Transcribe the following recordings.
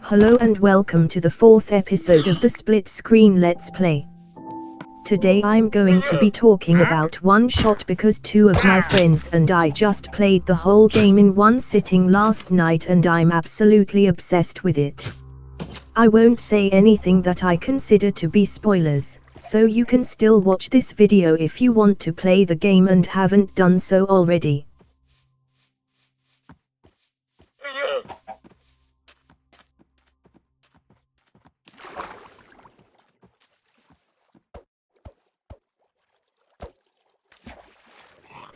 Hello and welcome to the 4th episode of the Splitscreen Let's Play. Today I'm going to be talking about OneShot because two of my friends and I just played the whole game in one sitting last night and I'm absolutely obsessed with it. I won't say anything that I consider to be spoilers, so you can still watch this video if you want to play the game and haven't done so already.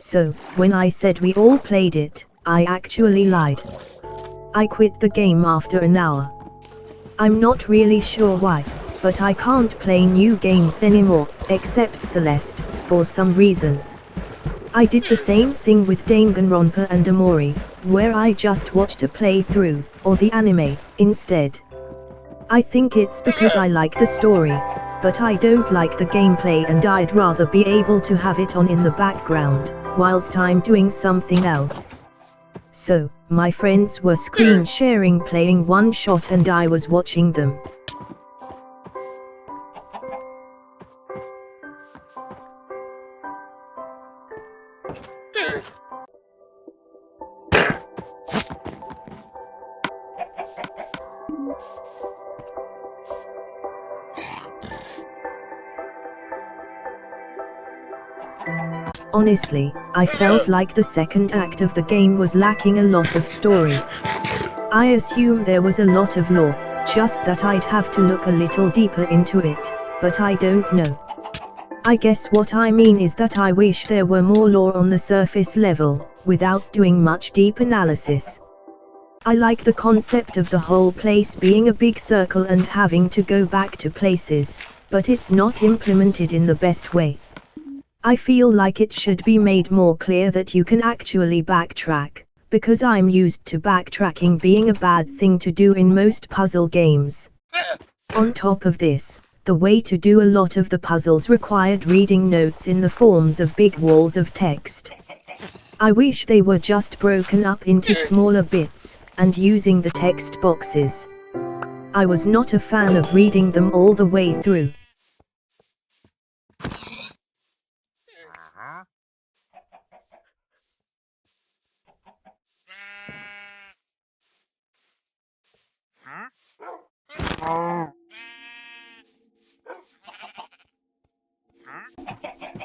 So, when I said we all played it, I actually lied. I quit the game after an hour. I'm not really sure why, but I can't play new games anymore, except Celeste, for some reason. I did the same thing with Danganronpa and Amori, where I just watched a playthrough, or the anime, instead. I think it's because I like the story, but I don't like the gameplay and I'd rather be able to have it on in the background, whilst I'm doing something else. So, my friends were screen sharing playing OneShot and I was watching them. Honestly, I felt like the second act of the game was lacking a lot of story. I assume there was a lot of lore, just that I'd have to look a little deeper into it, but I don't know. I guess what I mean is that I wish there were more lore on the surface level, without doing much deep analysis. I like the concept of the whole place being a big circle and having to go back to places, but it's not implemented in the best way. I feel like it should be made more clear that you can actually backtrack, because I'm used to backtracking being a bad thing to do in most puzzle games. On top of this, the way to do a lot of the puzzles required reading notes in the forms of big walls of text. I wish they were just broken up into smaller bits, and using the text boxes. I was not a fan of reading them all the way through.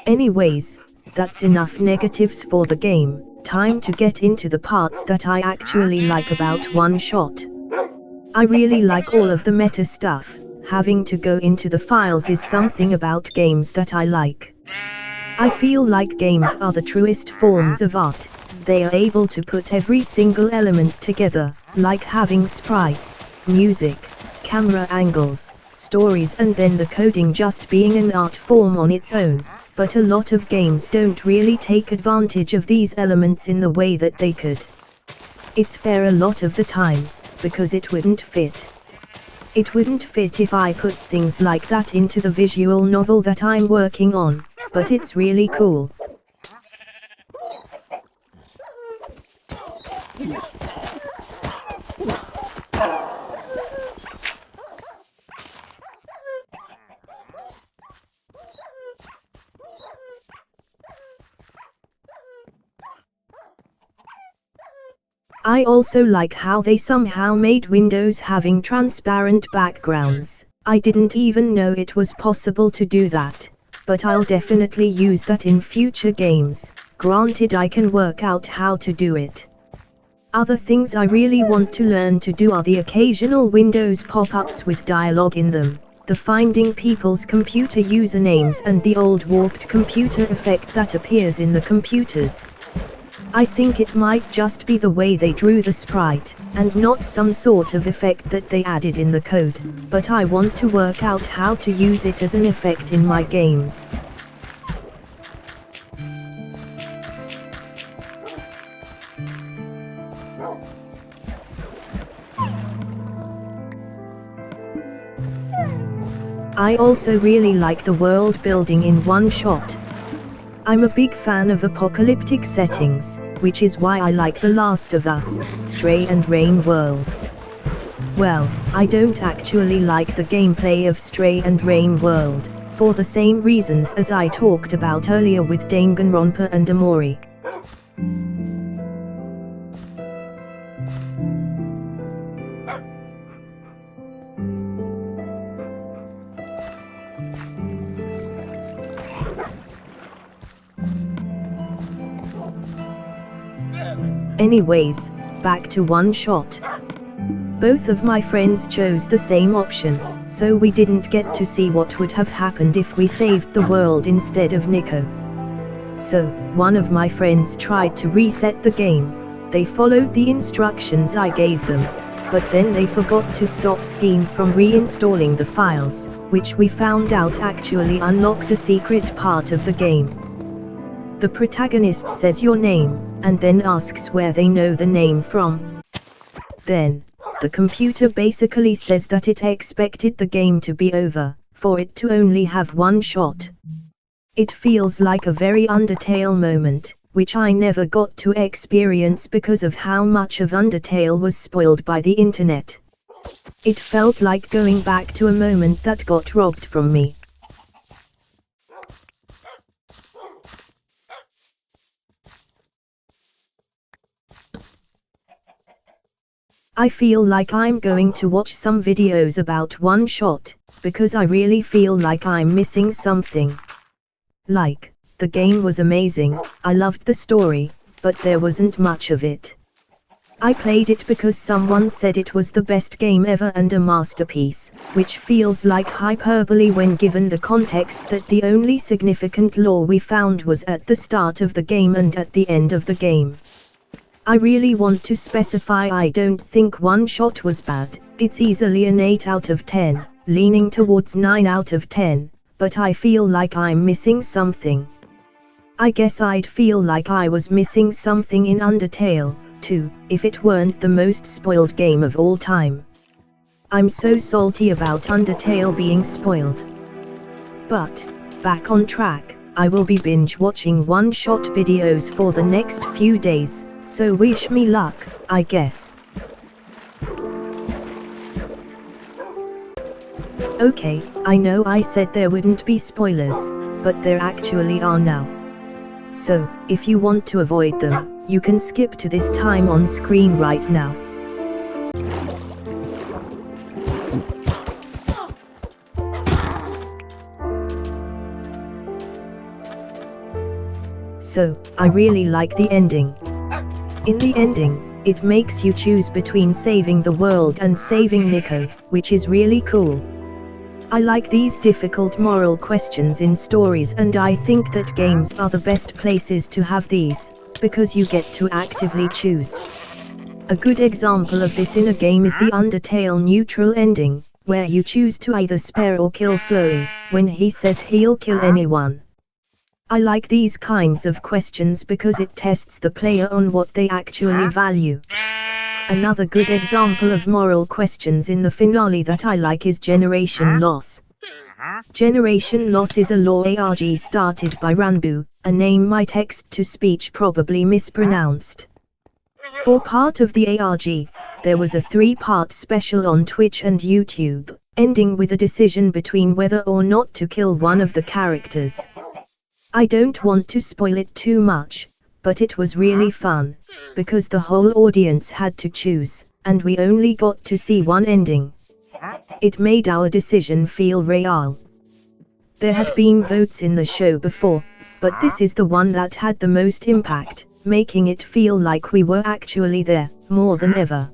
Anyways, that's enough negatives for the game. Time to get into the parts that I actually like about OneShot. I really like all of the meta stuff. Having to go into the files is something about games that I like. I feel like games are the truest forms of art. They are able to put every single element together, like having sprites, music, camera angles, stories and then the coding just being an art form on its own. But a lot of games don't really take advantage of these elements in the way that they could. It's fair a lot of the time, because it wouldn't fit. It wouldn't fit if I put things like that into the visual novel that I'm working on, but it's really cool. I also like how they somehow made windows having transparent backgrounds. I didn't even know it was possible to do that, but I'll definitely use that in future games, granted I can work out how to do it. Other things I really want to learn to do are the occasional Windows pop-ups with dialogue in them, the finding people's computer usernames and the old warped computer effect that appears in the computers. I think it might just be the way they drew the sprite, and not some sort of effect that they added in the code, but I want to work out how to use it as an effect in my games. I also really like the world building in OneShot. I'm a big fan of apocalyptic settings, which is why I like The Last of Us, Stray and Rain World. Well, I don't actually like the gameplay of Stray and Rain World, for the same reasons as I talked about earlier with Danganronpa and Amori. Anyways, back to OneShot. Both of my friends chose the same option, so we didn't get to see what would have happened if we saved the world instead of Nico. So, one of my friends tried to reset the game. They followed the instructions I gave them, but then they forgot to stop Steam from reinstalling the files, which we found out actually unlocked a secret part of the game. The protagonist says your name, and then asks where they know the name from. Then, the computer basically says that it expected the game to be over, for it to only have one shot. It feels like a very Undertale moment, which I never got to experience because of how much of Undertale was spoiled by the internet. It felt like going back to a moment that got robbed from me. I feel like I'm going to watch some videos about OneShot, because I really feel like I'm missing something. Like, the game was amazing, I loved the story, but there wasn't much of it. I played it because someone said it was the best game ever and a masterpiece, which feels like hyperbole when given the context that the only significant lore we found was at the start of the game and at the end of the game. I really want to specify I don't think OneShot was bad, it's easily an 8 out of 10, leaning towards 9 out of 10, but I feel like I'm missing something. I guess I'd feel like I was missing something in Undertale, too, if it weren't the most spoiled game of all time. I'm so salty about Undertale being spoiled. But, back on track, I will be binge watching OneShot videos for the next few days. So wish me luck, I guess. Okay, I know I said there wouldn't be spoilers, but there actually are now. So, if you want to avoid them, you can skip to this time on screen right now. So, I really like the ending. In the ending, it makes you choose between saving the world and saving Nico, which is really cool. I like these difficult moral questions in stories, and I think that games are the best places to have these, because you get to actively choose. A good example of this in a game is the Undertale neutral ending, where you choose to either spare or kill Flowey, when he says he'll kill anyone. I like these kinds of questions because it tests the player on what they actually value. Another good example of moral questions in the finale that I like is Generation Loss. Generation Loss is a lore ARG started by Ranbu, a name my text-to-speech probably mispronounced. For part of the ARG, there was a 3-part special on Twitch and YouTube, ending with a decision between whether or not to kill one of the characters. I don't want to spoil it too much, but it was really fun, because the whole audience had to choose, and we only got to see one ending. It made our decision feel real. There had been votes in the show before, but this is the one that had the most impact, making it feel like we were actually there, more than ever.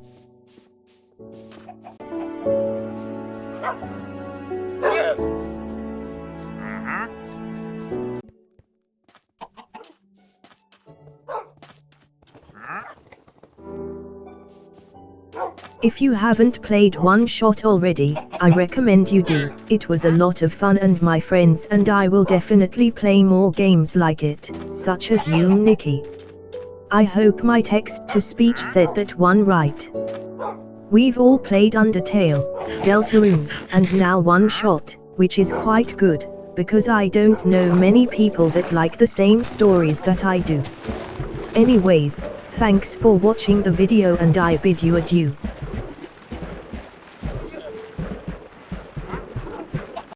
If you haven't played OneShot already, I recommend you do. It was a lot of fun and my friends and I will definitely play more games like it, such as you, Nikki. I hope my text-to-speech said that one right. We've all played Undertale, Deltarune, and now OneShot, which is quite good, because I don't know many people that like the same stories that I do. Anyways, thanks for watching the video and I bid you adieu.